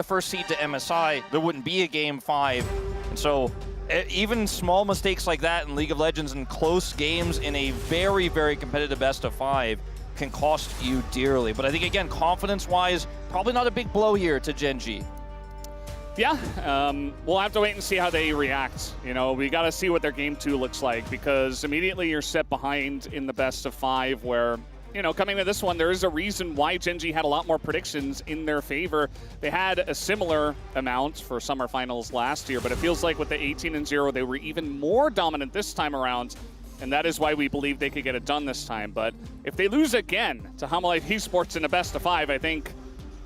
the first seed to MSI, there wouldn't be a Game 5. And so even small mistakes like that in League of Legends and close games in a very, very competitive best of 5 can cost you dearly. But I think, again, confidence-wise, probably not a big blow here to GENG. Yeah, we'll have to wait and see how they react. You know, we got to see what their game 2 looks like, because immediately you're set behind in the best of 5 where, you know, coming to this one, there is a reason why GENG had a lot more predictions in their favor. They had a similar amount for summer finals last year, but it feels like with the 18-0, they were even more dominant this time around, and that is why we believe they could get it done this time. But if they lose again to HLE Esports in a best of 5, I think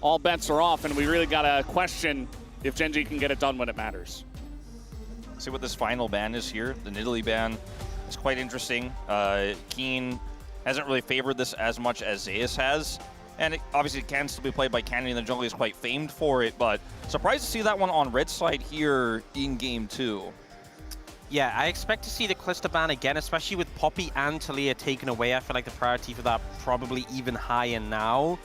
all bets are off, and we really got to question if GENG can get it done when it matters. See what this final ban is here. The Nidalee ban is quite interesting. Keen hasn't really favored this as much as Zeus has. And it obviously can still be played by Candy, and the jungle is quite famed for it, but surprised to see that one on red side here in Game 2. Yeah, I expect to see the Kalista ban again, especially with Poppy and Talia taken away. I feel like the priority for that probably even higher now.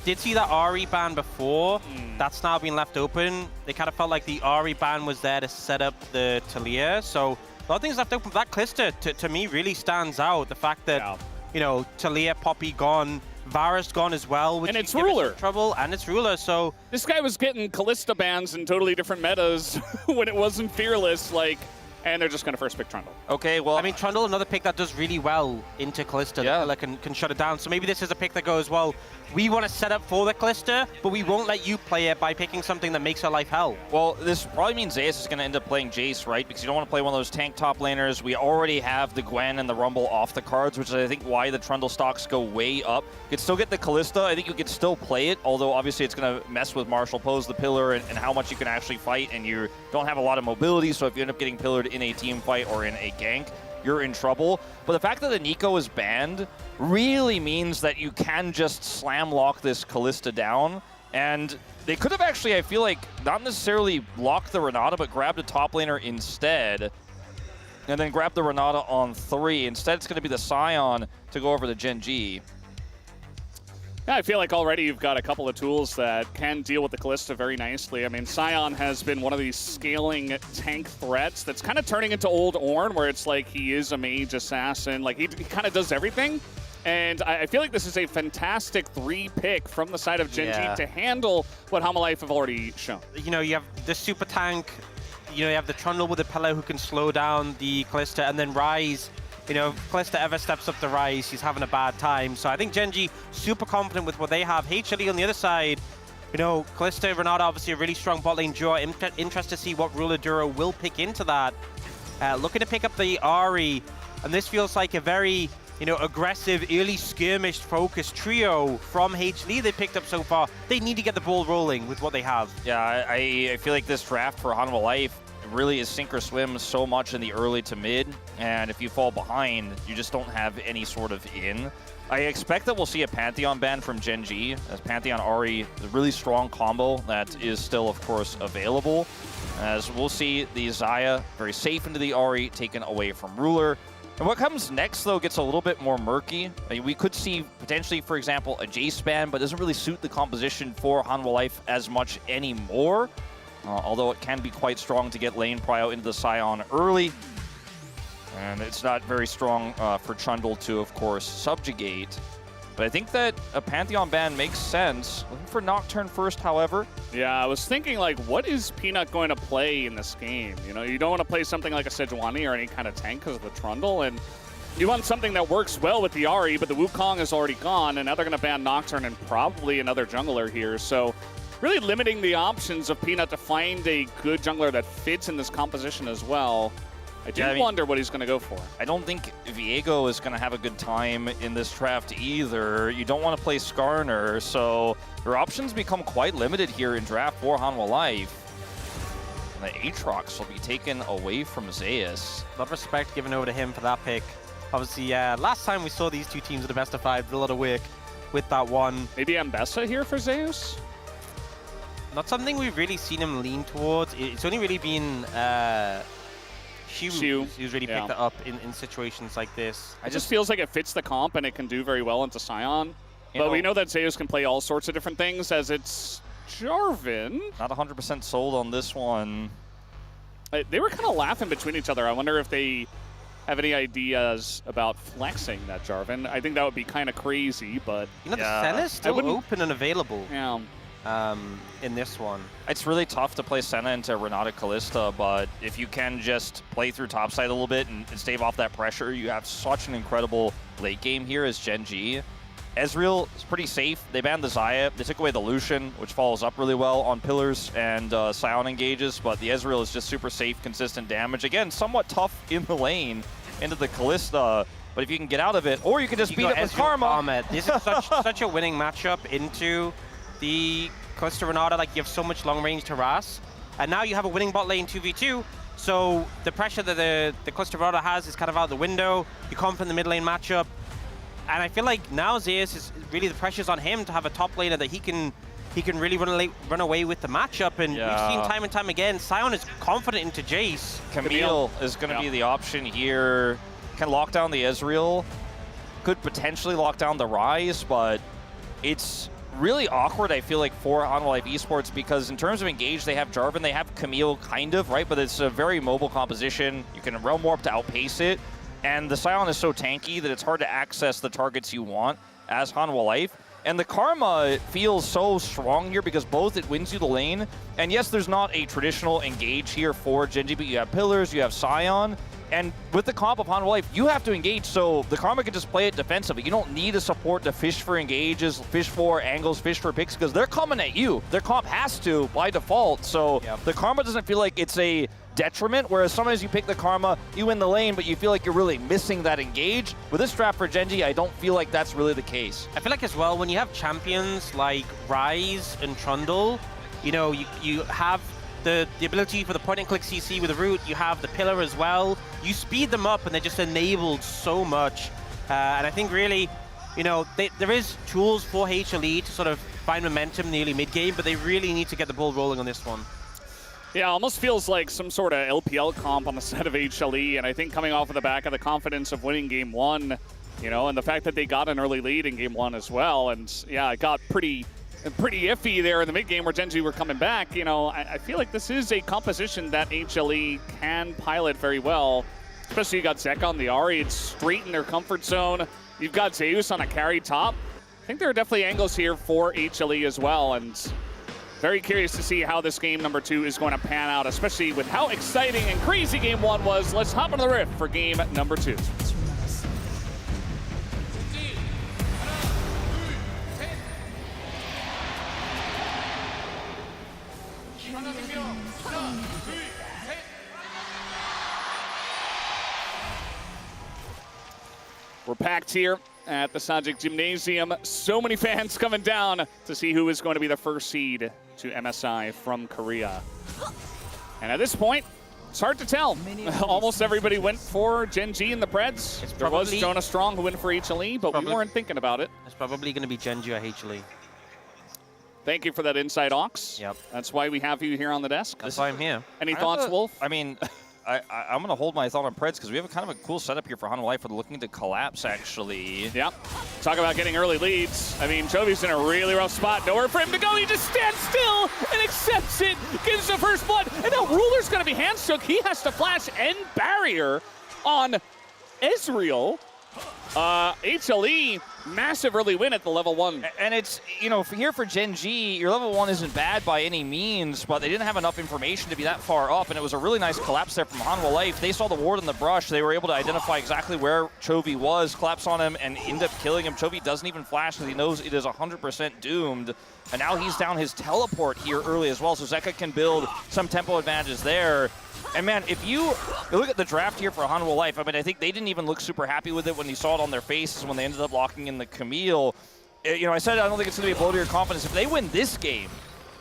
Did see that Ahri ban before. That's now been left open. They kind of felt like the Ahri ban was there to set up the Talia. So a lot of things left open. That Kalista, to me, really stands out. The fact that, you know, Talia, Poppy gone, Varus gone as well. Which and it's Ruler. Trouble, and it's Ruler, so... This guy was getting Kalista bans in totally different metas when it wasn't Fearless, like... And they're just going to first pick Trundle. Okay, well... I mean, Trundle, another pick that does really well into Kalista. Yeah. That can shut it down. So maybe this is a pick that goes, well, we want to set up for the Kalista, but we won't let you play it by picking something that makes our life hell. Well, this probably means Zeus is going to end up playing Jace, right? Because you don't want to play one of those tank top laners. We already have the Gwen and the Rumble off the cards, which is, I think, why the Trundle stocks go way up. You could still get the Kalista. I think you could still play it, although obviously it's going to mess with Marshall Pose, the pillar, and how much you can actually fight, and you don't have a lot of mobility, so if you end up getting pillared in a team fight or in a gank, you're in trouble. But the fact that the Nico is banned really means that you can just slam lock this Kalista down. And they could have actually, I feel like, not necessarily locked the Renata, but grabbed a top laner instead. And then grabbed the Renata on 3. Instead, it's going to be the Sion to go over the GENG. Yeah, I feel like already you've got a couple of tools that can deal with the Kalista very nicely. I mean, Sion has been one of these scaling tank threats that's kind of turning into old Ornn, where it's like he is a mage assassin. Like, he kind of does everything. And I feel like this is a fantastic 3 pick from the side of GENG to handle what HLE have already shown. You know, you have the super tank, you know, you have the Trundle with the pillar who can slow down the Kalista, and then Ryze. You know, if Kalista ever steps up the Ryze, he's having a bad time. So I think GENG super confident with what they have. HLE on the other side, you know, Kalista, Renata, obviously a really strong bot lane duo. Interested to see what Ruler Duro will pick into that. Looking to pick up the Ahri, and this feels like a very, you know, aggressive, early skirmish-focused trio from HLE they picked up so far. They need to get the ball rolling with what they have. Yeah, I feel like this draft for HLE really is sink or swim so much in the early to mid, and if you fall behind, you just don't have any sort of in. I expect that we'll see a Pantheon ban from GENG, as Pantheon Ahri is a really strong combo that is still, of course, available. As we'll see the Xayah very safe into the Ahri, taken away from Ruler. And what comes next, though, gets a little bit more murky. I mean, we could see potentially, for example, a Jace ban, but doesn't really suit the composition for HLE as much anymore. Although it can be quite strong to get lane prio into the Sion early. And it's not very strong for Trundle to, of course, subjugate. But I think that a Pantheon ban makes sense. Looking for Nocturne first, however. Yeah, I was thinking, like, what is Peanut going to play in this game? You know, you don't want to play something like a Sejuani or any kind of tank because of the Trundle. And you want something that works well with the Ahri, but the Wukong is already gone. And now they're going to ban Nocturne and probably another jungler here. So really limiting the options of Peanut to find a good jungler that fits in this composition as well. I do wonder what he's going to go for. I don't think Viego is going to have a good time in this draft either. You don't want to play Skarner, so your options become quite limited here in draft for HLE. And the Aatrox will be taken away from Zeus. A lot of respect given over to him for that pick. Obviously, last time we saw these two teams at the best of 5, did a lot of work with that one. Maybe Ambessa here for Zeus? Not something we've really seen him lean towards. It's only really been Shu who's really picked it up in situations like this. It just feels like it fits the comp and it can do very well into Sion. But we know that Zeus can play all sorts of different things, as it's Jarvan. Not 100% sold on this one. They were kind of laughing between each other. I wonder if they have any ideas about flexing that Jarvan. I think that would be kind of crazy, but... You know, the Senna's still open and available Yeah. in this one. It's really tough to play Senna into Renata Kalista, but if you can just play through topside a little bit and stave off that pressure, you have such an incredible late game here as GENG. Ezreal is pretty safe. They banned the Xayah. They took away the Lucian, which follows up really well on pillars and Sion engages, but the Ezreal is just super safe, consistent damage. Again, somewhat tough in the lane into the Kalista, but if you can get out of it, or you can just beat it with Karma. This is such a winning matchup into the Kalista Renata. Like, you have so much long range to harass, and now you have a winning bot lane 2v2, so the pressure that the Kalista Renata has is kind of out the window. You come from the mid lane matchup, and I feel like now Zeus is really, the pressure's on him to have a top laner that he can really run away with the matchup. And we've seen time and time again, Sion is confident into Jace. Camille is going to be the option here. Can lock down the Ezreal. Could potentially lock down the Ryze, but it's really awkward, I feel like, for Hanwha Life Esports, because in terms of engage, they have Jarvan, they have Camille, kind of, right? But it's a very mobile composition. You can realm warp to outpace it. And the Sion is so tanky that it's hard to access the targets you want as Hanwha Life. And the Karma feels so strong here because both it wins you the lane. And yes, there's not a traditional engage here for GENG, but you have pillars, you have Sion. And with the comp of Hanwha Life, you have to engage, so the Karma can just play it defensively. You don't need a support to fish for engages, fish for angles, fish for picks, because they're coming at you. Their comp has to by default, so the Karma doesn't feel like it's a detriment, whereas sometimes you pick the Karma, you win the lane, but you feel like you're really missing that engage. With this draft for GENG, I don't feel like that's really the case. I feel like as well, when you have champions like Ryze and Trundle, you know, you have the ability for the point and click CC with the root, you have the pillar as well. You speed them up and they're just enabled so much. And I think really, you know, there is tools for HLE to sort of find momentum in the early mid game, but they really need to get the ball rolling on this one. Yeah, almost feels like some sort of LPL comp on the set of HLE, and I think coming off of the back of the confidence of winning game one, you know, and the fact that they got an early lead in game one as well, and yeah, it got pretty iffy there in the mid game where GENG were coming back. You know, I feel like this is a composition that HLE can pilot very well, especially you got Zeka on the Ahri. It's straight in their comfort zone. You've got Zeus on a carry top. I think there are definitely angles here for HLE as well, and very curious to see how this game number 2 is going to pan out, especially with how exciting and crazy game 1 was. Let's hop into the rift for game number 2. We're packed here at the Sajik Gymnasium. So many fans coming down to see who is going to be the first seed to MSI from Korea. And at this point, it's hard to tell. Almost everybody went for GENG in the Preds. There was Jonah Strong who went for HLE, but we weren't thinking about it. It's probably going to be GENG or HLE. Thank you for that insight, Ox. Yep. That's why we have you here on the desk. That's why I'm here. Any thoughts, Wolf? I mean, I'm going to hold my thought on Preds because we have a kind of a cool setup here for Hanwha Life. We're looking to collapse, actually. Yep. Talk about getting early leads. I mean, Chovy's in a really rough spot. Nowhere for him to go. He just stands still and accepts it. Gives the first blood. And now Ruler's going to be handshook. He has to flash end barrier on Ezreal. HLE, massive early win at the level 1. And it's, you know, here for GENG, your level 1 isn't bad by any means, but they didn't have enough information to be that far up, and it was a really nice collapse there from Hanwha Life. They saw the ward in the brush. They were able to identify exactly where Chovy was, collapse on him, and end up killing him. Chovy doesn't even flash because he knows it is 100% doomed. And now he's down his teleport here early as well, so Zeka can build some tempo advantages there. And man, if you look at the draft here for Hanwha Life, I mean, I think they didn't even look super happy with it when you saw it on their faces when they ended up locking in the Camille. You know, I said I don't think it's going to be a blow to your confidence. If they win this game,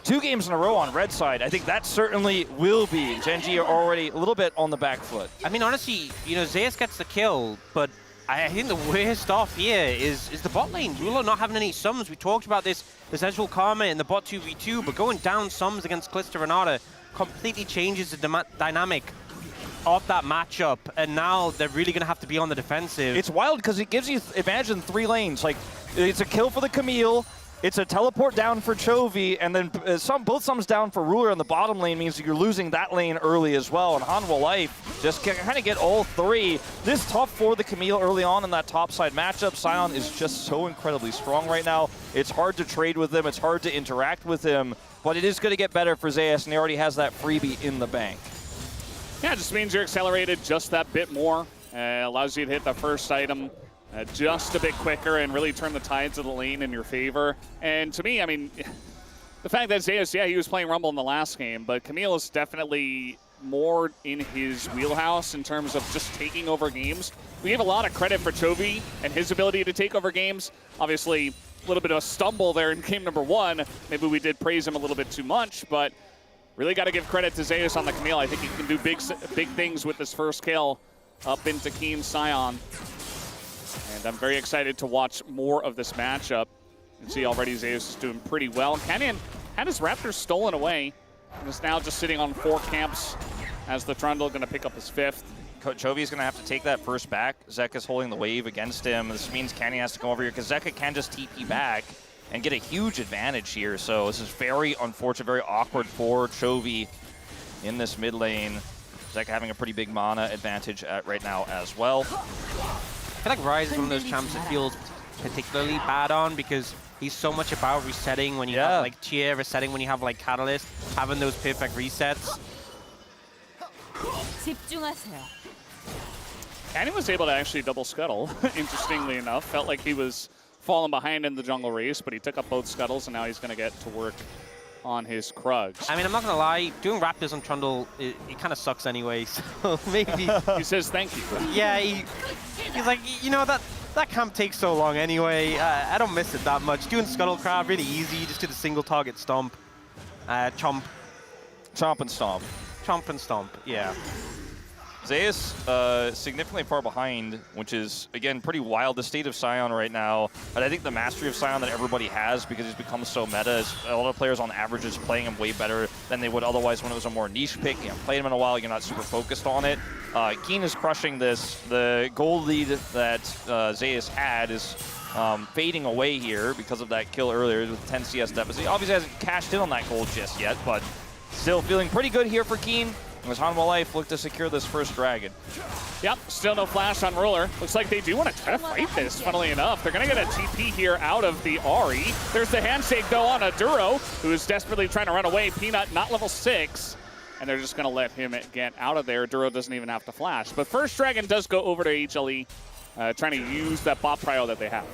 2 games in a row on red side, I think that certainly will be. GENG are already a little bit on the back foot. I mean, honestly, you know, Zeus gets the kill, but I think the worst off here is the bot lane. Ruler not having any sums. We talked about this Ezreal Karma in the bot 2v2, but going down sums against Kalista Renata completely changes the dynamic of that matchup, and now they're really going to have to be on the defensive. It's wild because it gives you advantage in 3 lanes. Like, it's a kill for the Camille, It's a teleport down for Chovy, and then both sums down for Ruler on the bottom lane means you're losing that lane early as well. And Hanwha Life just kind of get all three. This tough for the Camille early on in that top side matchup. Sion is just so incredibly strong right now. It's hard to trade with him. It's hard to interact with him. But it is going to get better for Zeus, and he already has that freebie in the bank. Yeah, it just means you're accelerated just that bit more. Allows you to hit the first item just a bit quicker and really turn the tides of the lane in your favor. And to me, I mean, the fact that Zeus, yeah, he was playing Rumble in the last game, but Camille is definitely more in his wheelhouse in terms of just taking over games. We give a lot of credit for Chovy and his ability to take over games. Obviously, a little bit of a stumble there in game number 1. Maybe we did praise him a little bit too much, but really got to give credit to Zeus on the Camille. I think he can do big things with this first kill up into Keen Sion. And I'm very excited to watch more of this matchup. You can see already Zeus is doing pretty well. Canyon had his Raptors stolen away and is now just sitting on 4 camps as the Trundle going to pick up his 5th. Chovy's going to have to take that first back. Zeka's holding the wave against him. This means Canyon has to come over here because Zeka can just TP back and get a huge advantage here. So this is very unfortunate, very awkward for Chovy in this mid lane. Zeka having a pretty big mana advantage right now as well. I feel like Rise is one of those champs that feels particularly bad on because he's so much about resetting when you have like Cheer, resetting when you have like Catalyst, having those perfect resets. Canyon was able to actually double scuttle, interestingly enough. Felt like he was falling behind in the jungle race, but he took up both scuttles and now he's going to get to work on his Krugs. I mean, I'm not going to lie, doing Raptors on Trundle, it kind of sucks anyway, so maybe... He says thank you. Yeah, he's like, you know, that camp takes so long anyway. I don't miss it that much. Doing Scuttle Crab, really easy. You just do the single target stomp. Chomp. Chomp and stomp. Chomp and stomp, yeah. Zeus significantly far behind, which is, again, pretty wild. The state of Sion right now, and I think the mastery of Sion that everybody has because he's become so meta is a lot of players on average is playing him way better than they would otherwise when it was a more niche pick. You haven't played him in a while, you're not super focused on it. Keen is crushing this. The gold lead that Zeus had is fading away here because of that kill earlier with 10 CS deficit. He obviously hasn't cashed in on that gold just yet, but still feeling pretty good here for Keen. As Hanwha Life look to secure this first dragon. Yep, still no flash on Ruler. Looks like they do want to try to fight this, funnily enough. They're going to get a TP here out of the Ahri. There's the handshake, though, on Aduro, who is desperately trying to run away. Peanut, not level 6. And they're just going to let him get out of there. Aduro doesn't even have to flash. But first dragon does go over to HLE, trying to use that bot prio that they have.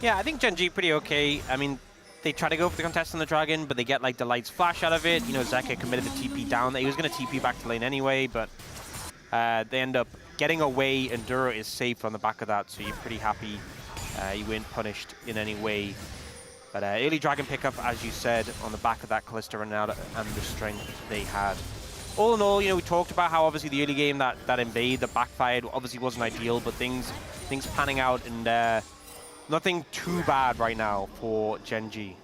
Yeah, I think GENG pretty okay. I mean, they try to go for the contest on the dragon, but they get like the lights flash out of it. You know, Zeka committed the TP down. He was going to TP back to lane anyway, but they end up getting away, and Duro is safe on the back of that, so you're pretty happy you weren't punished in any way. But early dragon pickup, as you said, on the back of that Kalista run out and the strength they had. All in all, you know, we talked about how obviously the early game that invade that backfired obviously wasn't ideal, but things panning out, and nothing too bad right now for GENG.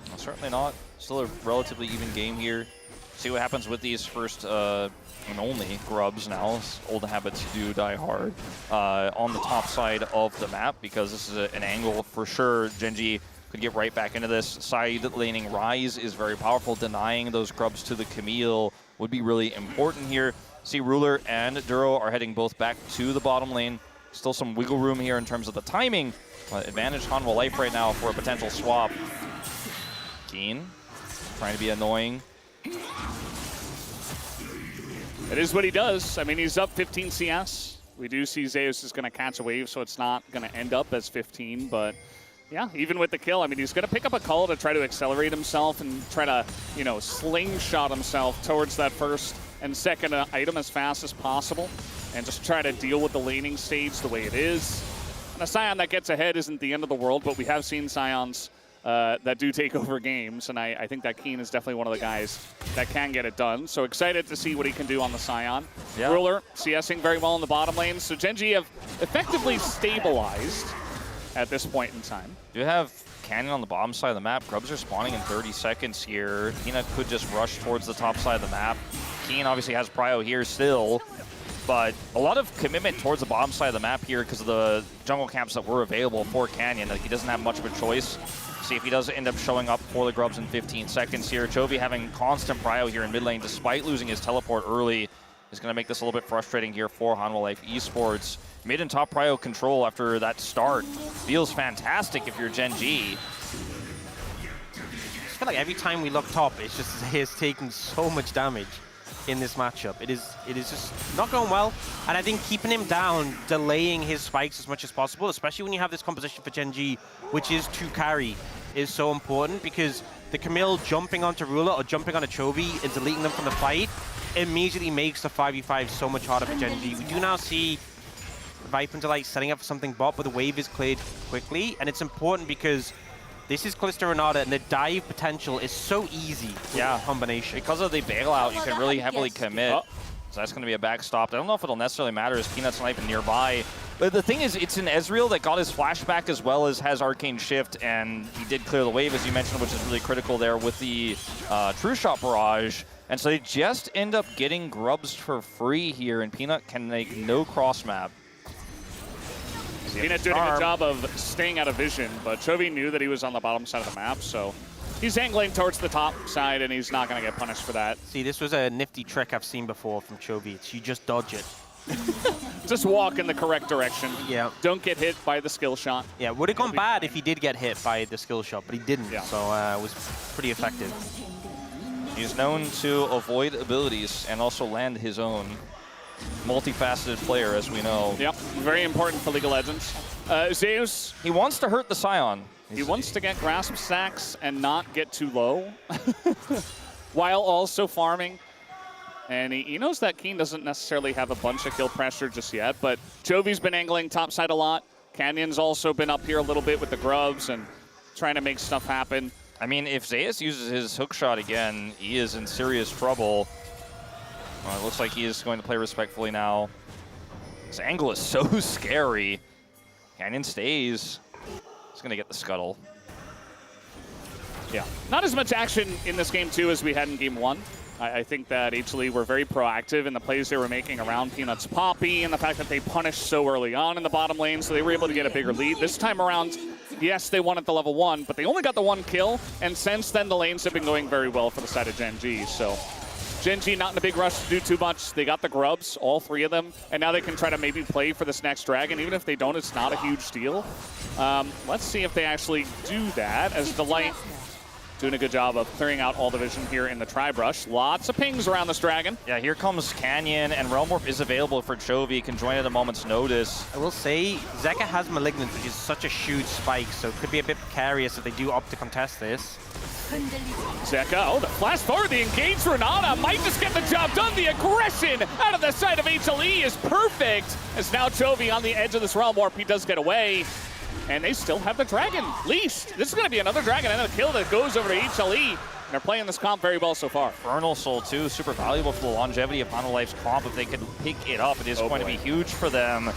Well, certainly not. Still a relatively even game here. See what happens with these first and only grubs now. Old habits do die hard on the top side of the map because this is an angle for sure. GENG could get right back into this. Side laning Rise is very powerful. Denying those grubs to the Camille would be really important here. See Ruler and Duro are heading both back to the bottom lane. Still some wiggle room here in terms of the timing. Advantage Hanwha Life right now for a potential swap. Keen trying to be annoying. It is what he does. I mean, he's up 15 CS. We do see Zeus is going to catch a wave, so it's not going to end up as 15. But yeah, even with the kill, I mean, he's going to pick up a call to try to accelerate himself and try to, you know, slingshot himself towards that first and second item as fast as possible and just try to deal with the laning stage the way it is. And a Sion that gets ahead isn't the end of the world, but we have seen Sions that do take over games, and I think that Keen is definitely one of the guys that can get it done. So excited to see what he can do on the Sion. Yeah. Ruler CSing very well in the bottom lane, so GENG have effectively stabilized at this point in time. You have Canyon on the bottom side of the map. Grubs are spawning in 30 seconds here. Peanut could just rush towards the top side of the map. Keen obviously has prio here still. but a lot of commitment towards the bottom side of the map here because of the jungle camps that were available for Canyon. Like, he doesn't have much of a choice. See if he does end up showing up for the Grubs in 15 seconds here. Chovy having constant prio here in mid lane despite losing his teleport early is going to make this a little bit frustrating here for Hanwha Life Esports. Mid and top prio control after that start feels fantastic if you're Gen G. I feel like every time we look top, it's just Zeus taking so much damage in this matchup. It is just not going well. And I think keeping him down, delaying his spikes as much as possible, especially when you have this composition for Gen G, which is to carry, is so important because the Camille jumping onto Ruler or jumping onto Chovy and deleting them from the fight immediately makes the 5v5 so much harder for Gen G. We do now see Viper and Delight setting up for something bot, but the wave is cleared quickly, and it's important because this is Kalista Renata, and the dive potential is so easy with the combination. Because of the bailout, you can really heavily commit. So that's going to be a backstop. I don't know if it'll necessarily matter as Peanut's sniping nearby. But the thing is, it's an Ezreal that got his flashback as well as has Arcane Shift, and he did clear the wave, as you mentioned, which is really critical there with the True Shot Barrage. And so they just end up getting Grubs for free here, and Peanut can make no cross map. Peanut doing a good job of staying out of vision, but Chovy knew that he was on the bottom side of the map, so he's angling towards the top side, and he's not going to get punished for that. See, this was a nifty trick I've seen before from Chovy. It's you just dodge it. Just walk in the correct direction. Yeah. Don't get hit by the skill shot. Yeah, would have gone bad if he did get hit by the skill shot, but he didn't, so it was pretty effective. He's known to avoid abilities and also land his own. Multifaceted player, as we know. Yep, very important for League of Legends. Zeus. He wants to hurt the Scion. He wants to get grasp stacks and not get too low, while also farming. And he knows that Keen doesn't necessarily have a bunch of kill pressure just yet, but Chovy's been angling topside a lot. Canyon's also been up here a little bit with the Grubs and trying to make stuff happen. I mean, if Zeus uses his hook shot again, he is in serious trouble. It looks like he is going to play respectfully now. This angle is so scary. Canyon stays. He's going to get the scuttle. Yeah, not as much action in this game, too, as we had in Game 1. I think that HLE were very proactive in the plays they were making around Peanut's Poppy and the fact that they punished so early on in the bottom lane, so they were able to get a bigger lead. This time around, yes, they won at the level 1, but they only got the 1 kill, and since then the lanes have been going very well for the side of Gen G, so Gen G not in a big rush to do too much. They got the Grubs, all 3 of them, and now they can try to maybe play for this next dragon. Even if they don't, it's not a huge deal. Let's see if they actually do that, as Delight doing a good job of clearing out all the vision here in the Tri-Brush. Lots of pings around this dragon. Yeah, here comes Canyon, and Realm Warp is available for Chovy. Can join at a moment's notice. I will say, Zeka has Malignant, which is such a huge spike, so it could be a bit precarious if they do opt to contest this. Zeka, oh, the flash forward, the engaged Renata might just get the job done. The aggression out of the side of HLE is perfect. As now Chovy on the edge of this Realm Warp, he does get away. And they still have the dragon leashed. This is going to be another dragon and a kill that goes over to HLE. They're playing this comp very well so far. Infernal Soul, too, super valuable for the longevity of Hanwha Life's comp. If they can pick it up, it is going to be huge for them.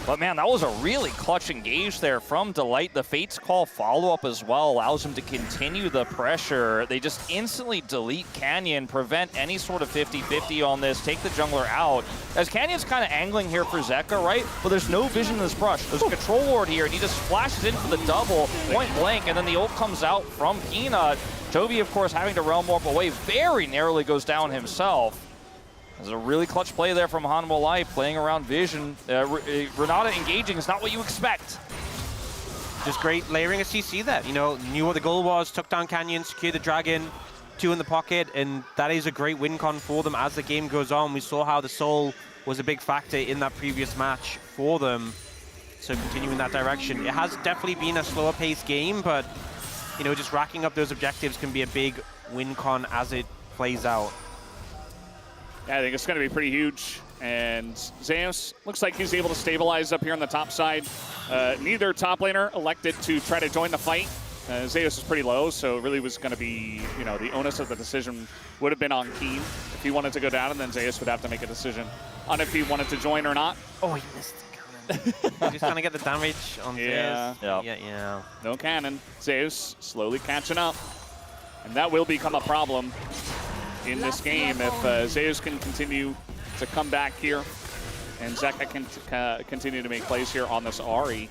But man, that was a really clutch engage there from Delight. The Fate's Call follow-up as well allows him to continue the pressure. They just instantly delete Canyon, prevent any sort of 50-50 on this, take the jungler out. As Canyon's kind of angling here for Zeka, right? But there's no vision in this brush. There's a control ward here, and he just flashes in for the double, point blank, and then the ult comes out from Peanut. Chovy, of course, having to Realm Warp away, very narrowly goes down himself. There's a really clutch play there from Hanwha Life, playing around vision. Renata engaging is not what you expect. Just great layering a CC there. You know, knew what the goal was, took down Canyon, secured the dragon, 2 in the pocket, and that is a great win con for them as the game goes on. We saw how the Soul was a big factor in that previous match for them. So continuing that direction. It has definitely been a slower paced game, but, you know, just racking up those objectives can be a big win con as it plays out. Yeah, I think it's going to be pretty huge. And Zeus looks like he's able to stabilize up here on the top side. Neither top laner elected to try to join the fight. Zeus is pretty low, so it really was going to be, you know, the onus of the decision would have been on Keen if he wanted to go down, and then Zeus would have to make a decision on if he wanted to join or not. Oh, he missed the cannon. He's trying to get the damage on Zeus. Yeah. No cannon. Zeus slowly catching up. And that will become a problem in this game if Zeus can continue to come back here. And Zeka can continue to make plays here on this Ahri.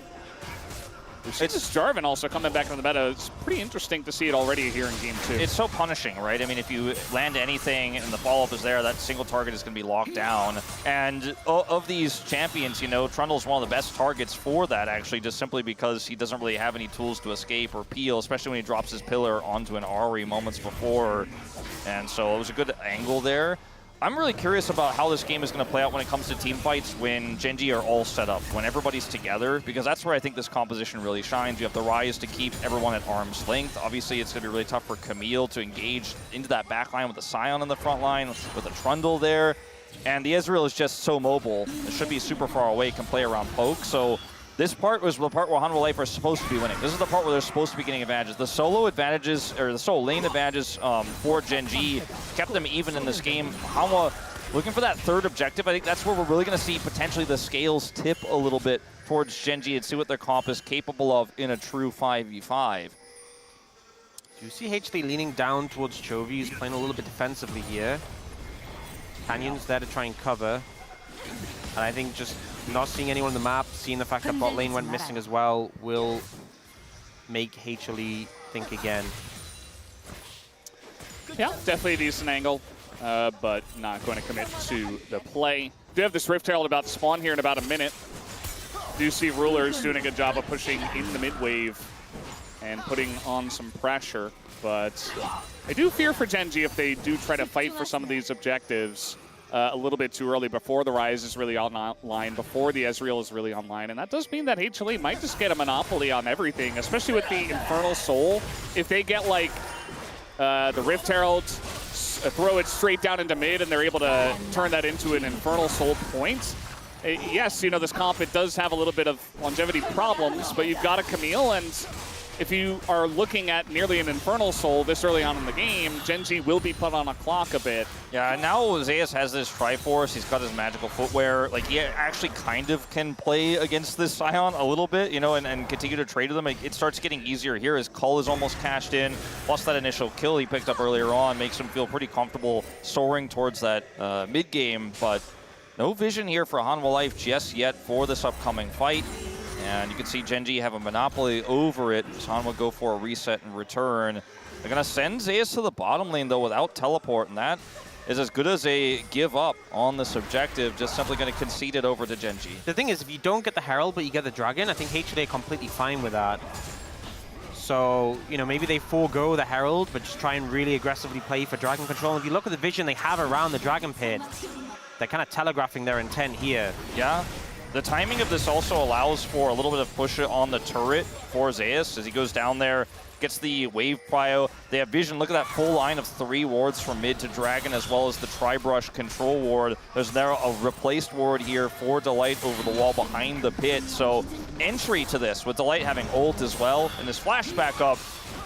It's Jarvan also coming back from the meta. It's pretty interesting to see it already here in game 2. It's so punishing, right? I mean, if you land anything and the follow-up is there, that single target is going to be locked down. And of these champions, you know, Trundle's one of the best targets for that, actually, just simply because he doesn't really have any tools to escape or peel, especially when he drops his pillar onto an Ahri moments before. And so it was a good angle there. I'm really curious about how this game is going to play out when it comes to team fights when GENG are all set up, when everybody's together, because that's where I think this composition really shines. You have the Ryze to keep everyone at arm's length. Obviously, it's going to be really tough for Camille to engage into that backline with the Sion in the front line, with a Trundle there. And the Ezreal is just so mobile. It should be super far away, can play around poke. So this part was the part where Hanwha Life are supposed to be winning. This is the part where they're supposed to be getting advantages. The solo advantages, or the solo lane advantages for GENG kept them even in this game. Hanwha looking for that third objective. I think that's where we're really going to see potentially the scales tip a little bit towards GENG and see what their comp is capable of in a true 5v5. Do you see HLE leaning down towards Chovy? He's playing a little bit defensively here. Canyon's there to try and cover. And I think just not seeing anyone on the map, seeing the fact that bot lane went missing as well, will make HLE think again. Yeah, definitely a decent angle, but not going to commit to the play. Do have this Rift Herald about to spawn here in about a minute. Do see Rulers doing a good job of pushing in the mid wave and putting on some pressure, but I do fear for GENG if they do try to fight for some of these objectives a little bit too early, before the Ryze is really online, before the Ezreal is really online. And that does mean that HLE might just get a monopoly on everything, especially with the Infernal Soul. If they get like the Rift Herald, throw it straight down into mid, and they're able to turn that into an Infernal Soul point. Yes, you know, this comp, it does have a little bit of longevity problems, but you've got a Camille, and if you are looking at nearly an Infernal Soul this early on in the game, GENG will be put on a clock a bit. Yeah, and now Zeus has this Triforce, he's got his magical footwear. Like, he actually kind of can play against this Sion a little bit, you know, and continue to trade with him. It starts getting easier here. His Cull is almost cashed in, plus that initial kill he picked up earlier on makes him feel pretty comfortable soaring towards that mid-game, but no vision here for Hanwha Life just yet for this upcoming fight. And you can see GENG have a monopoly over it. Hanwha go for a reset and return. They're going to send Zeus to the bottom lane, though, without teleport, and that is as good as a give up on this objective, just simply going to concede it over to GENG. The thing is, if you don't get the Herald, but you get the Dragon, I think HLE are completely fine with that. So, you know, maybe they forego the Herald, but just try and really aggressively play for Dragon control. If you look at the vision they have around the Dragon Pit, they're kind of telegraphing their intent here. Yeah. The timing of this also allows for a little bit of push on the turret for Zeus as he goes down there, gets the wave prio. They have vision. Look at that full line of 3 wards from mid to Dragon, as well as the Tri-Brush control ward. There's now a replaced ward here for Delight over the wall behind the pit. So entry to this with Delight having ult as well, and his flash back up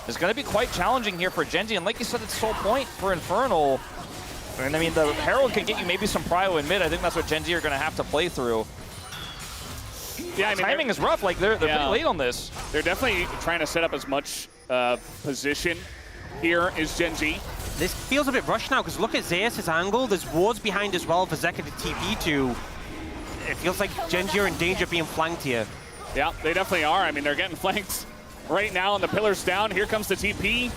is going to be quite challenging here for GENG. And like you said, it's sole point for Infernal. And I mean, the Herald can get you maybe some prio in mid. I think that's what GENG are going to have to play through. Yeah, I mean, timing is rough. Like, they're pretty late on this. They're definitely trying to set up as much position here as GENG. This feels a bit rushed now, because look at Zeus' angle. There's wards behind as well for Zeka to TP to. It feels like GENG are in danger of being flanked here. Yeah, they definitely are. I mean, they're getting flanked right now, and the pillar's down. Here comes the TP.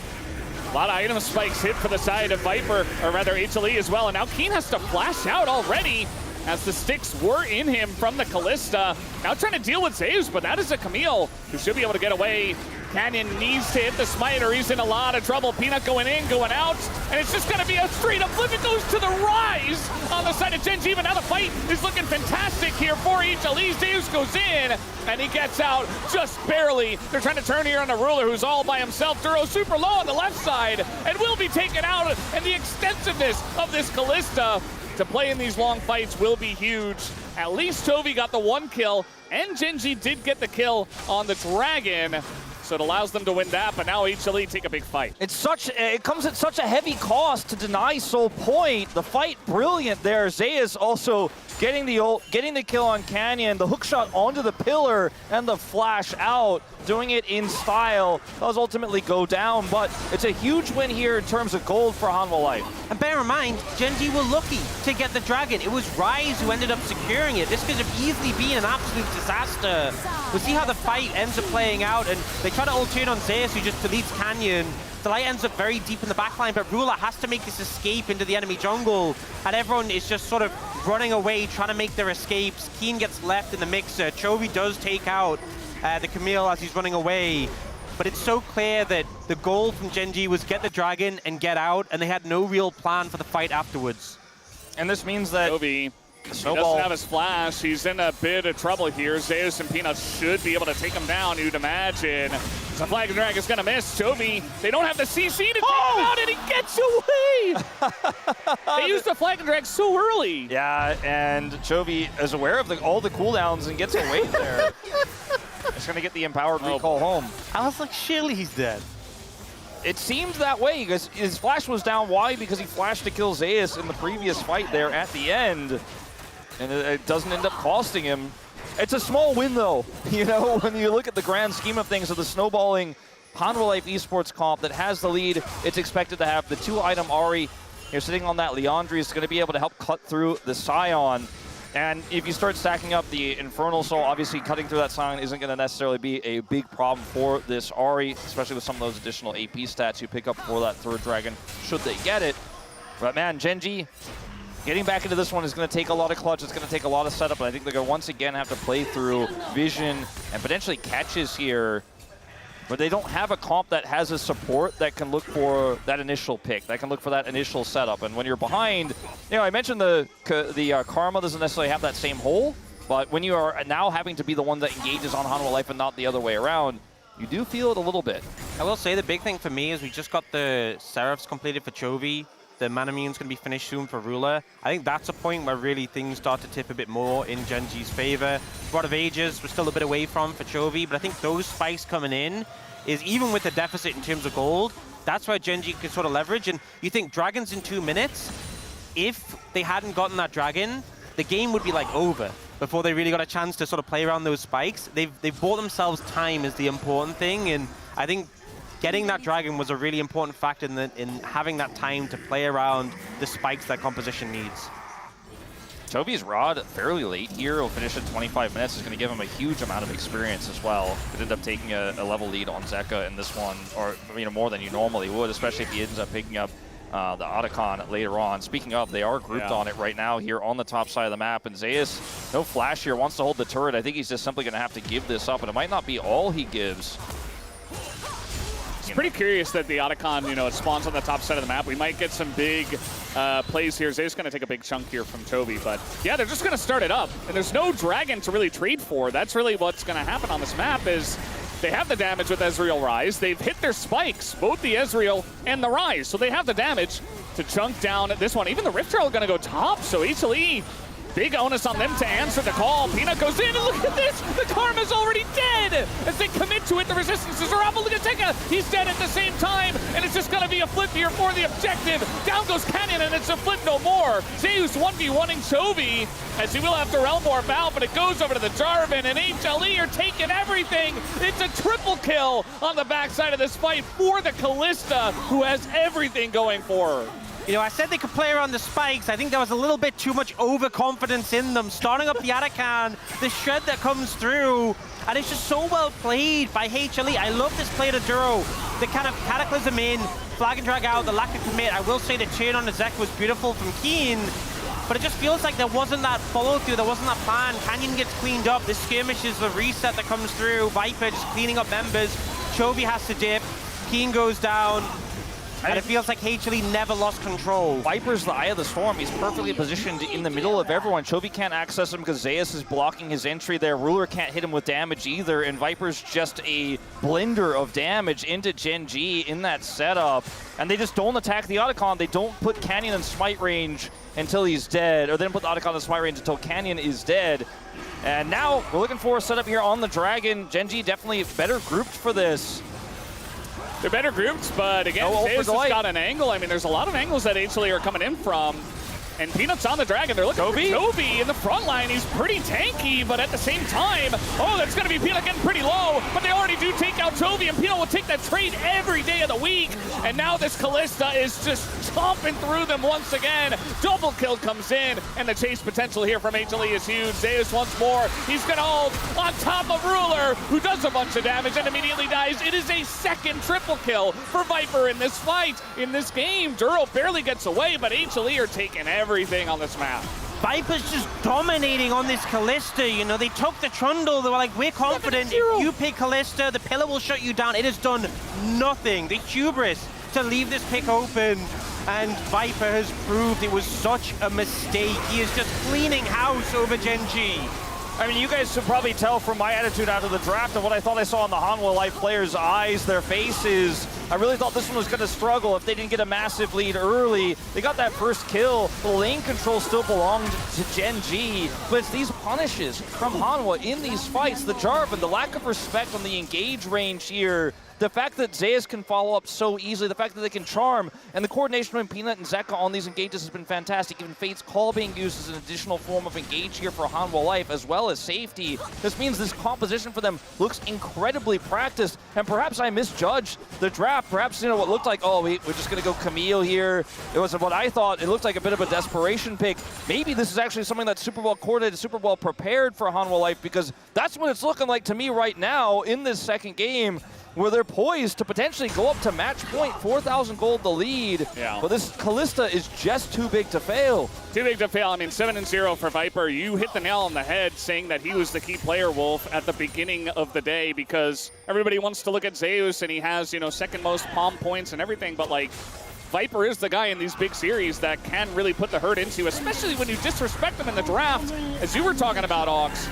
A lot of item spikes hit for the side of Viper, or rather HLE as well. And now Keen has to flash out already, as the sticks were in him from the Kalista. Now trying to deal with Zeus, but that is a Camille who should be able to get away. Canyon needs to hit the smite or he's in a lot of trouble. Peanut going in, going out, and it's just going to be a straight up flip. It goes to the Ryze on the side of GENG. Even now the fight is looking fantastic here for HLE. Zeus goes in, and he gets out just barely. They're trying to turn here on the Ruler, who's all by himself. Duro super low on the left side, and will be taken out. And the extensiveness of this Kalista to play in these long fights will be huge. At least Chovy got the 1 kill, and GENG did get the kill on the Dragon. So it allows them to win that, but now HLE take a big fight. It comes at such a heavy cost to deny Soul Point. The fight, brilliant there. Zeus also getting the ult, getting the kill on Canyon, the hook shot onto the pillar, and the flash out. doing it in style, does ultimately go down, but it's a huge win here in terms of gold for Hanwha Life. And bear in mind, GENG were lucky to get the Dragon. It was Rise who ended up securing it. This could have easily been an absolute disaster. We'll see how the fight ends up playing out, and they try to ult-turn on Zeus, who just deletes Canyon. Delight ends up very deep in the backline, but Ruler has to make this escape into the enemy jungle, and everyone is just sort of running away, trying to make their escapes. Keen gets left in the mixer. Chovy does take out the Camille as he's running away, but it's so clear that the goal from GENG was get the Dragon and get out, and they had no real plan for the fight afterwards. And this means that Chovy doesn't have his flash. He's in a bit of trouble here. Zeus and Peanut should be able to take him down, you'd imagine. The Flag and Drag is going to miss. Chovy, they don't have the CC to take him out, and he gets away! They used the Flag and Drag so early. Yeah, and Chovy is aware of all the cooldowns and gets away there. It's going to get the empowered recall home. I was like, surely he's dead. It seemed that way because his flash was down. Why? Because he flashed to kill Zeus in the previous fight there at the end. And it doesn't end up costing him. It's a small win, though. You know, when you look at the grand scheme of things of the snowballing Hanwha Life esports comp that has the lead, it's expected to have the 2-item Ahri. You're sitting on that Leandri is going to be able to help cut through the Scion. And if you start stacking up the Infernal Soul, obviously cutting through that Scion isn't going to necessarily be a big problem for this Ahri, especially with some of those additional AP stats you pick up for that third Dragon, should they get it. But man, GENG, getting back into this one is going to take a lot of clutch. It's going to take a lot of setup, and I think they're going to once again have to play through vision and potentially catches here. But they don't have a comp that has a support that can look for that initial pick, that can look for that initial setup. And when you're behind, you know, I mentioned the Karma doesn't necessarily have that same hole, but when you are now having to be the one that engages on Hanwha Life and not the other way around, you do feel it a little bit. I will say the big thing for me is we just got the Seraphs completed for Chovy. The Manamune's going to be finished soon for Ruler. I think that's a point where really things start to tip a bit more in GENG's favor. Rod of Ages we're still a bit away from for Chovy, but I think those spikes coming in is, even with the deficit in terms of gold, that's where GENG can sort of leverage. And you think Dragons in 2 minutes, if they hadn't gotten that Dragon, the game would be like over before they really got a chance to sort of play around those spikes. They've bought themselves time is the important thing, and I think getting that Dragon was a really important factor in having that time to play around the spikes that composition needs. Chovy's Rod fairly late here. He'll finish at 25 minutes. It's going to give him a huge amount of experience as well. Could end up taking a level lead on Zeka in this one, or more than you normally would, especially if he ends up picking up the Otacon later on. Speaking of, they are grouped on it right now here on the top side of the map, and Zeus, no flash here, wants to hold the turret. I think he's just simply going to have to give this up, and it might not be all he gives. It's pretty curious that the Otacon, it spawns on the top side of the map. We might get some big plays here. Zay's going to take a big chunk here from Chovy, but yeah, they're just going to start it up. And there's no Dragon to really trade for. That's really what's going to happen on this map is they have the damage with Ezreal Rise. They've hit their spikes, both the Ezreal and the Rise. So they have the damage to chunk down this one. Even the Rift Herald going to go top, so HLE, big onus on them to answer the call. Peanut goes in, and look at this! The Karma's already dead! As they commit to it, the resistances are up. Look at Zeka! He's dead at the same time, and it's just gonna be a flip here for the objective. Down goes Canyon, and it's a flip no more. Zeus 1v1ing Chovy, as he will have to realm warp out, but it goes over to the Jarvan, and HLE are taking everything. It's a triple kill on the backside of this fight for the Kalista, who has everything going for her. I said they could play around the spikes. I think there was a little bit too much overconfidence in them. Starting up the Otacon, the shred that comes through, and it's just so well played by HLE. I love this play to Duro. The kind of Cataclysm in, flag and drag out, the lack of commit. I will say the turn on the Zek was beautiful from Keen, but it just feels like there wasn't that follow-through, there wasn't that plan. Canyon gets cleaned up, the skirmish is the reset that comes through. Viper just cleaning up members. Chovy has to dip, Keen goes down. And it feels like HLE never lost control. Viper's the Eye of the Storm. He's perfectly positioned in the middle of everyone. Chovy can't access him because Zeus is blocking his entry there. Ruler can't hit him with damage either, and Viper's just a blender of damage into GENG in that setup. And they just don't attack the Otacon. They don't put Canyon in smite range until he's dead, or they don't put the Otacon in smite range until Canyon is dead. And now we're looking for a setup here on the Dragon. GENG definitely better grouped for this. They're better grouped, but again, Zeus has got an angle. I mean, there's a lot of angles that HLE are coming in from. And Peanut's on the Dragon. They're looking for Toby in the front line. He's pretty tanky, but at the same time, oh, that's going to be Peanut getting pretty low, but they already do take out Toby, and Peanut will take that trade every day of the week. And now this Kalista is just stomping through them once again. Double kill comes in, and the chase potential here from HLE is huge. Zeus once more. He's going to hold on top of Ruler, who does a bunch of damage and immediately dies. It is a second triple kill for Viper in this fight. In this game, Duro barely gets away, but HLE are taking everything on this map. Viper's just dominating on this Kalista, you know, they took the Trundle, they were like, we're confident, if you pick Kalista, the pillar will shut you down. It has done nothing. The hubris to leave this pick open, and Viper has proved it was such a mistake. He is just cleaning house over GENG. I mean, you guys should probably tell from my attitude after the draft and what I thought I saw in the Hanwha Life players' eyes, their faces. I really thought this one was going to struggle if they didn't get a massive lead early. They got that first kill. The lane control still belonged to GENG, but it's these punishes from Hanwha in these fights, the Jarvan, the lack of respect on the engage range here, the fact that Zeus can follow up so easily, the fact that they can charm, and the coordination between Peanut and Zeka on these engages has been fantastic. Even Fate's Call being used as an additional form of engage here for Hanwha Life, as well as safety. This means this composition for them looks incredibly practiced, and perhaps I misjudged the draft. Perhaps, you know, what looked like, oh, we're just going to go Camille here. It was what I thought. It looked like a bit of a desperation pick. Maybe this is actually something that's super well coordinated, super well prepared for Hanwha Life, because that's what it's looking like to me right now in this second game, where they're poised to potentially go up to match point, 4,000 gold the lead. Yeah. But this Kalista is just too big to fail. Too big to fail. I mean, 7-0 for Viper. You hit the nail on the head saying that he was the key player, Wolf, at the beginning of the day, because everybody wants to look at Zeus and he has, you know, second most palm points and everything, but like, Viper is the guy in these big series that can really put the hurt into, especially when you disrespect him in the draft, as you were talking about, Ox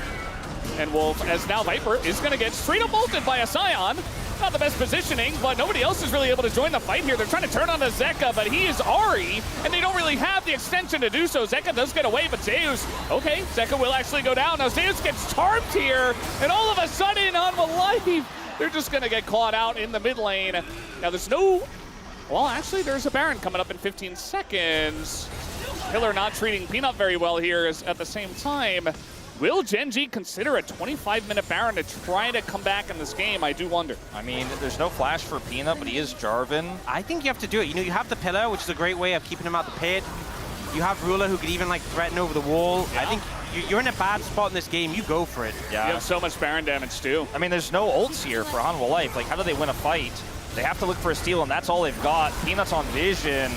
and Wolf, as now Viper is going to get straight up ulted by a Scion. Not the best positioning, but nobody else is really able to join the fight here. They're trying to turn on to Zeka, but he is Ari, and they don't really have the extension to do so. Zeka does get away, but Zeus, okay, Zeka will actually go down. Now Zeus gets charmed here, and all of a sudden, Hanwha Life, they're just going to get caught out in the mid lane. Now there's no, well, actually, there's a Baron coming up in 15 seconds. Pillar not treating Peanut very well here at the same time. Will GENG consider a 25-minute Baron to try to come back in this game? I do wonder. I mean, there's no flash for Peanut, but he is Jarvan. I think you have to do it. You know, you have the pillar, which is a great way of keeping him out the pit. You have Ruler, who could even like threaten over the wall. Yeah. I think you're in a bad spot in this game. You go for it. Yeah. You have so much Baron damage too. I mean, there's no ults here for Hanwha Life. Like, how do they win a fight? They have to look for a steal, and that's all they've got. Peanut's on vision.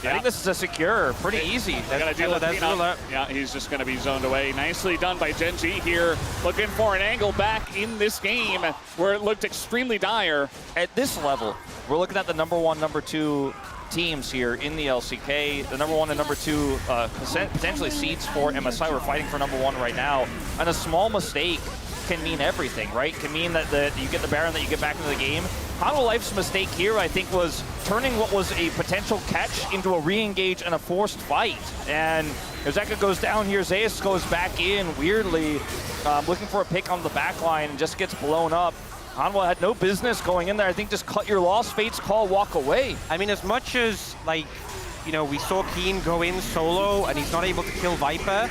Yeah. I think this is a secure, pretty easy. They gotta deal with Peanut. Yeah, he's just gonna be zoned away. Nicely done by GENG here, looking for an angle back in this game where it looked extremely dire. At this level, we're looking at the number 1, number 2 teams here in the LCK. The number 1 and number 2 potentially seeds for MSI. We're fighting for number 1 right now. And a small mistake can mean everything, right? Can mean that you get the Baron, that you get back into the game. Hanwha Life's mistake here, I think, was turning what was a potential catch into a re-engage and a forced fight. And Zeka goes down here, Zeus goes back in, weirdly, looking for a pick on the back line and just gets blown up. Hanwha had no business going in there. I think just cut your loss, Fate's Call, walk away. I mean, as much as, like, you know, we saw Keen go in solo and he's not able to kill Viper,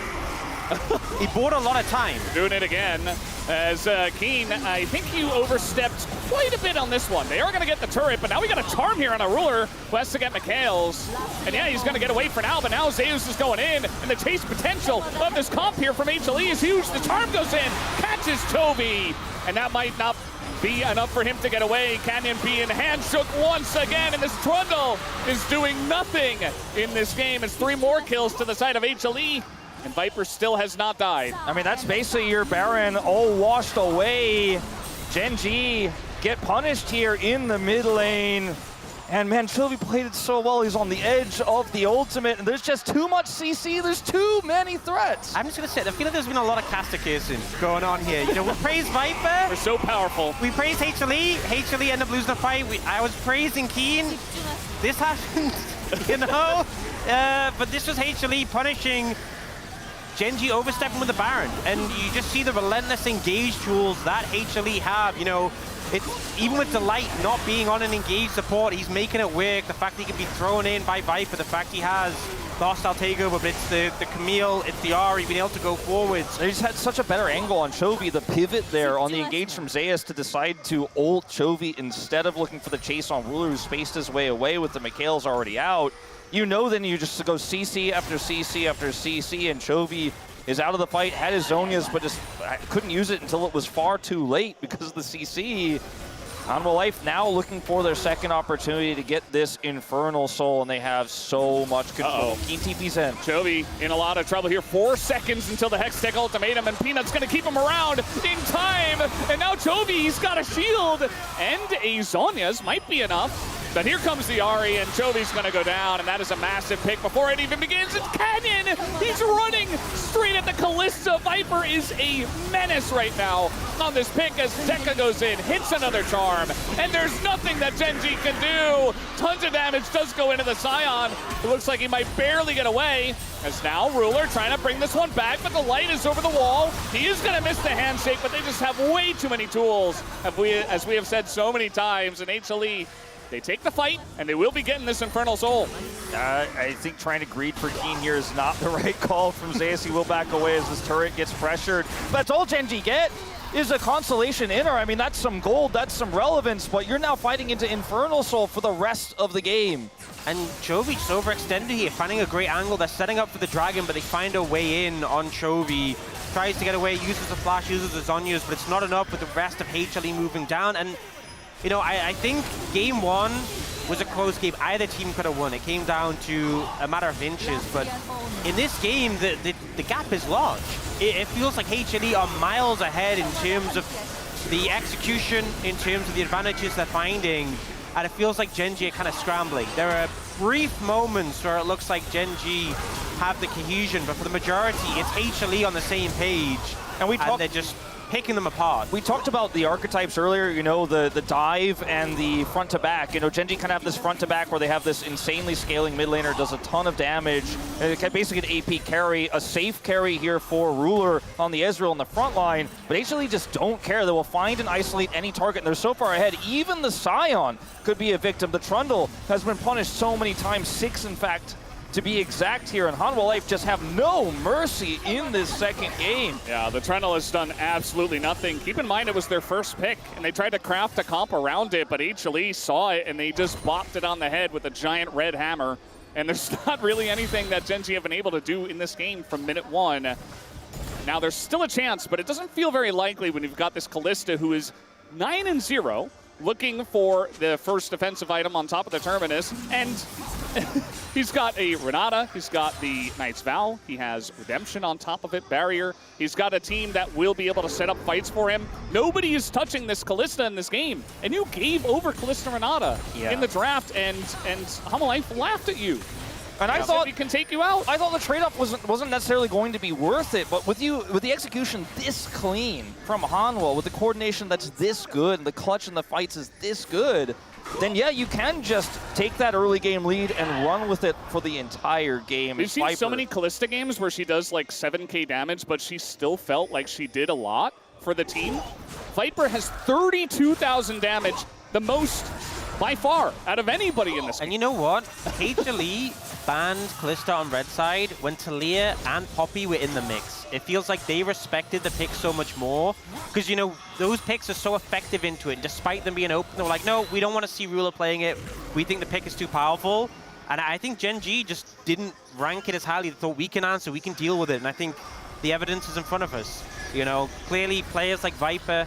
he bought a lot of time. Doing it again, as Keen, I think you overstepped quite a bit on this one. They are going to get the turret, but now we got a charm here on a Ruler who has to get Mikhail's. And yeah, he's going to get away for now, but now Zeus is going in, and the chase potential of this comp here from HLE is huge. The charm goes in, catches Toby, and that might not be enough for him to get away. Canyon being handshook once again, and this Trundle is doing nothing in this game. It's 3 more kills to the side of HLE. And Viper still has not died. I mean, that's basically your Baron all washed away. GENG get punished here in the mid lane. And man, Sylvie played it so well. He's on the edge of the ultimate, and there's just too much CC. There's too many threats. I'm just going to say, I feel like there's been a lot of caster casing going on here. You know, we praise Viper. We're so powerful. We praise HLE. HLE ended up losing the fight. I was praising Keen. This happened, you know? But this was HLE punishing GENG overstepping with the Baron, and you just see the relentless engage tools that HLE have. You know, it's even with Delight not being on an engaged support, he's making it work. The fact that he can be thrown in by Viper, the fact he has the hostile takeover, but it's the Camille, it's the Ari being able to go forwards. They just had such a better angle on Chovy, the pivot there on the engage from Zeus to decide to ult Chovy instead of looking for the chase on Ruler, who spaced his way away with the Mikhail's already out. You know, then you just go CC after CC after CC, and Chovy is out of the fight, had his Zonias, but just couldn't use it until it was far too late because of the CC. Honorable Life now looking for their second opportunity to get this Infernal Soul, and they have so much control. Keen TP's in. Chovy in a lot of trouble here. 4 seconds until the Hextech ultimatum, and Peanut's going to keep him around in time. And now Chovy, he's got a shield, and a Zonia's might be enough. But here comes the Ari, and Chovy's going to go down, and that is a massive pick before it even begins. It's Canyon! He's running straight at the Kalista. Viper is a menace right now on this pick as Zeka goes in, hits another charm, and there's nothing that GENG can do. Tons of damage does go into the Scion. It looks like he might barely get away. As now Ruler trying to bring this one back, but the light is over the wall. He is going to miss the handshake, but they just have way too many tools, as we have said so many times. And HLE, they take the fight, and they will be getting this Infernal Soul. I think trying to greed for Keen here is not the right call from Zeus. He will back away as this turret gets pressured. But that's all GENG get is a Constellation Inner. I mean, that's some gold, that's some relevance, but you're now fighting into Infernal Soul for the rest of the game. And Chovy's overextended here, finding a great angle. They're setting up for the Dragon, but they find a way in on Chovy. Tries to get away, uses the flash, uses the Zonias, but it's not enough with the rest of HLE moving down. And you know, I think game 1 was a close game. Either team could have won. It came down to a matter of inches. But in this game, the gap is large. It feels like HLE are miles ahead in terms of the execution, in terms of the advantages they're finding. And it feels like GENG are kind of scrambling. There are brief moments where it looks like GENG have the cohesion, but for the majority, it's HLE on the same page. And they're just picking them apart. We talked about the archetypes earlier, you know, the dive and the front to back. You know, GENG kind of have this front to back where they have this insanely scaling mid laner, does a ton of damage. And it can basically an AP carry, a safe carry here for Ruler on the Ezreal in the front line. But HLE just don't care. They will find and isolate any target, and they're so far ahead. Even the Scion could be a victim. The Trundle has been punished so many times, 6 in fact, to be exact here, and Honorable Life just have no mercy in this second game. Yeah, the Trundle has done absolutely nothing. Keep in mind it was their first pick, and they tried to craft a comp around it, but HLE saw it, and they just bopped it on the head with a giant red hammer. And there's not really anything that GENG have been able to do in this game from minute 1. Now, there's still a chance, but it doesn't feel very likely when you've got this Kalista who is 9-0, looking for the first defensive item on top of the Terminus, and he's got a Renata, he's got the Knight's Vow, he has Redemption on top of it, Barrier. He's got a team that will be able to set up fights for him. Nobody is touching this Kalista in this game, and you gave over Kalista Renata in the draft, and Honorable Life laughed at you. And I thought he can take you out. I thought the trade-off wasn't necessarily going to be worth it, but with the execution this clean from Hanwha, with the coordination that's this good, and the clutch in the fights is this good, then yeah, you can just take that early game lead and run with it for the entire game. We've seen so many Kalista games where she does like 7k damage, but she still felt like she did a lot for the team. Viper has 32,000 damage, the most by far out of anybody in this game. And you know what? HLE banned Kalista on red side when Talia and Poppy were in the mix. It feels like they respected the pick so much more because, you know, those picks are so effective into it. Despite them being open, they were like, no, we don't want to see Ruler playing it. We think the pick is too powerful. And I think GENG just didn't rank it as highly. They thought we can answer, we can deal with it. And I think the evidence is in front of us. You know, clearly players like Viper,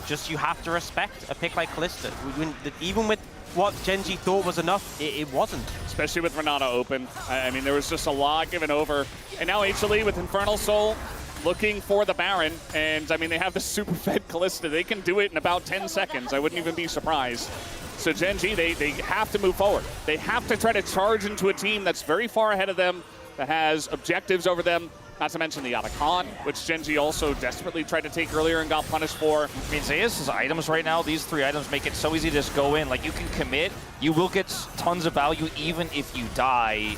just you have to respect a pick like Kalista. Even with what GENG thought was enough, it wasn't. Especially with Renata open. I mean, there was just a lot given over. And now HLE with Infernal Soul looking for the Baron. And I mean, they have the super fed Kalista. They can do it in about 10 seconds. I wouldn't even be surprised. So GENG, they have to move forward. They have to try to charge into a team that's very far ahead of them, that has objectives over them. Not to mention the Otacon, which GENG also desperately tried to take earlier and got punished for. I mean, Zeus' items right now, these 3 items make it so easy to just go in. Like, you can commit, you will get tons of value even if you die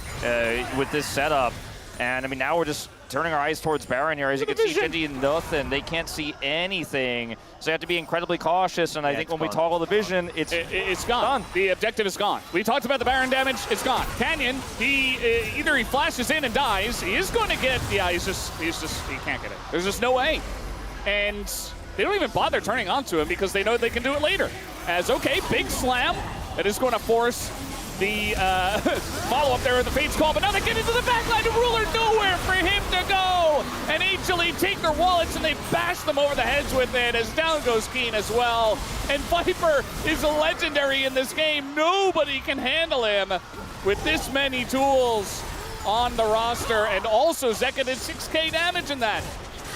with this setup. And, I mean, now we're just turning our eyes towards Baron here. As you can see, GENG nothing. They can't see anything. So they have to be incredibly cautious. And I think when we toggle the vision, it's gone. The objective is gone. We talked about the Baron damage. It's gone. Canyon, either he flashes in and dies. He is going to get, he can't get it. There's just no way. And they don't even bother turning onto him because they know they can do it later. As, okay, big slam. That is going to force the follow-up there with the Fate's Call, but now they get into the backline to Ruler, nowhere for him to go! And HLE take their wallets and they bash them over the heads with it, as down goes Keen as well. And Viper is legendary in this game. Nobody can handle him with this many tools on the roster, and also Zeka did 6k damage in that.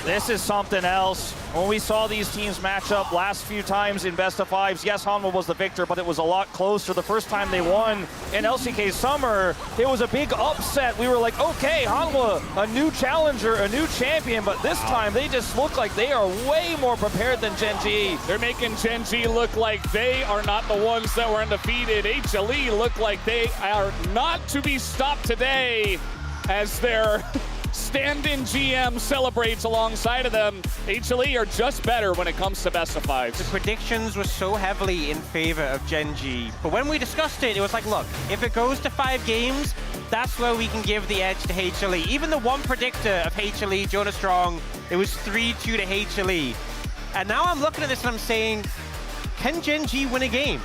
This is something else. When we saw these teams match up last few times in best of fives, yes, Hanwha was the victor, but it was a lot closer. The first time they won in LCK Summer, it was a big upset. We were like, okay, Hanwha, a new challenger, a new champion, but this time they just look like they are way more prepared than GENG. They're making GENG look like they are not the ones that were undefeated. HLE look like they are not to be stopped today, as their stand-in GM celebrates alongside of them. HLE are just better when it comes to best of fives. The predictions were so heavily in favor of GENG, but when we discussed it, it was like, look, if it goes to 5 games, that's where we can give the edge to HLE. Even the one predictor of HLE, Jonah Strong, it was 3-2 to HLE. And now I'm looking at this and I'm saying, can GENG win a game?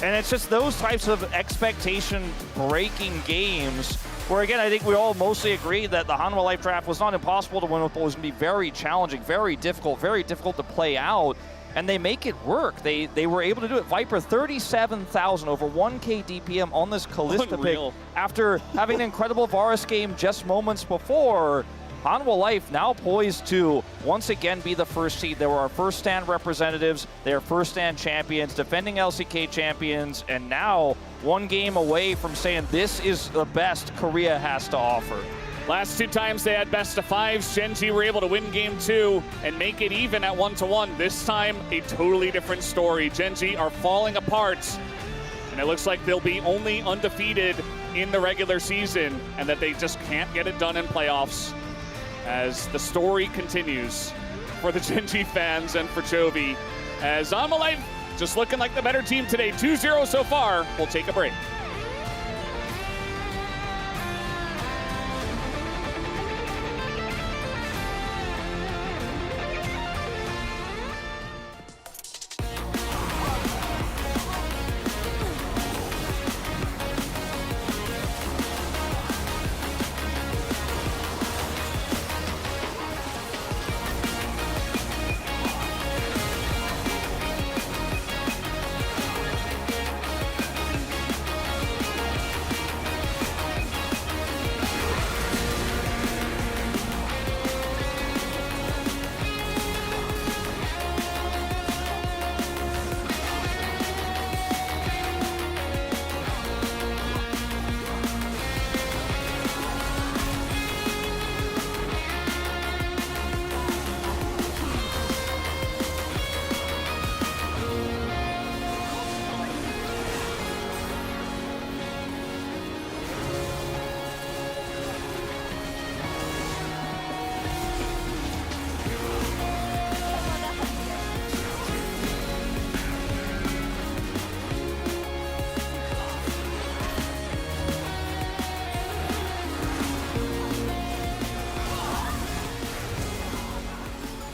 And it's just those types of expectation-breaking games where, again, I think we all mostly agree that the Hanwha Life draft was not impossible to win, but was going to be very challenging, very difficult to play out, and they make it work. They were able to do it. Viper, 37,000, over 1k DPM on this Kalista pick after having an incredible Varus game just moments before. Hanwha Life now poised to once again be the first seed. They were our first stand representatives, their first stand champions, defending LCK champions, and now one game away from saying this is the best Korea has to offer. Last 2 times they had best of fives, GENG were able to win game 2 and make it even at 1-1. This time, a totally different story. GENG are falling apart, and it looks like they'll be only undefeated in the regular season, and that they just can't get it done in playoffs. As the story continues for the GENG fans and for Chovy, as Hanwha Life just looking like the better team today. 2-0 so far. We'll take a break.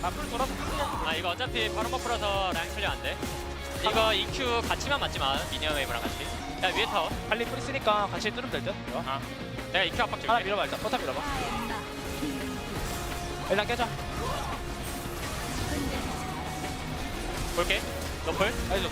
앞으로 돌아서 아 이거 어차피 바로 버프라서 라인 클리어 안 돼. 이거 EQ 같이만 맞지 마. 미니언 웨이브랑 같이. 야 위에 타워. 빨리 뿌리 쓰니까 같이 뚫으면 될 듯. 아. 내가 EQ 압박 줄게. 하나 밀어봐 일단. 포탑 밀어봐. 일단 깨자. 볼게. 너플. 알죠.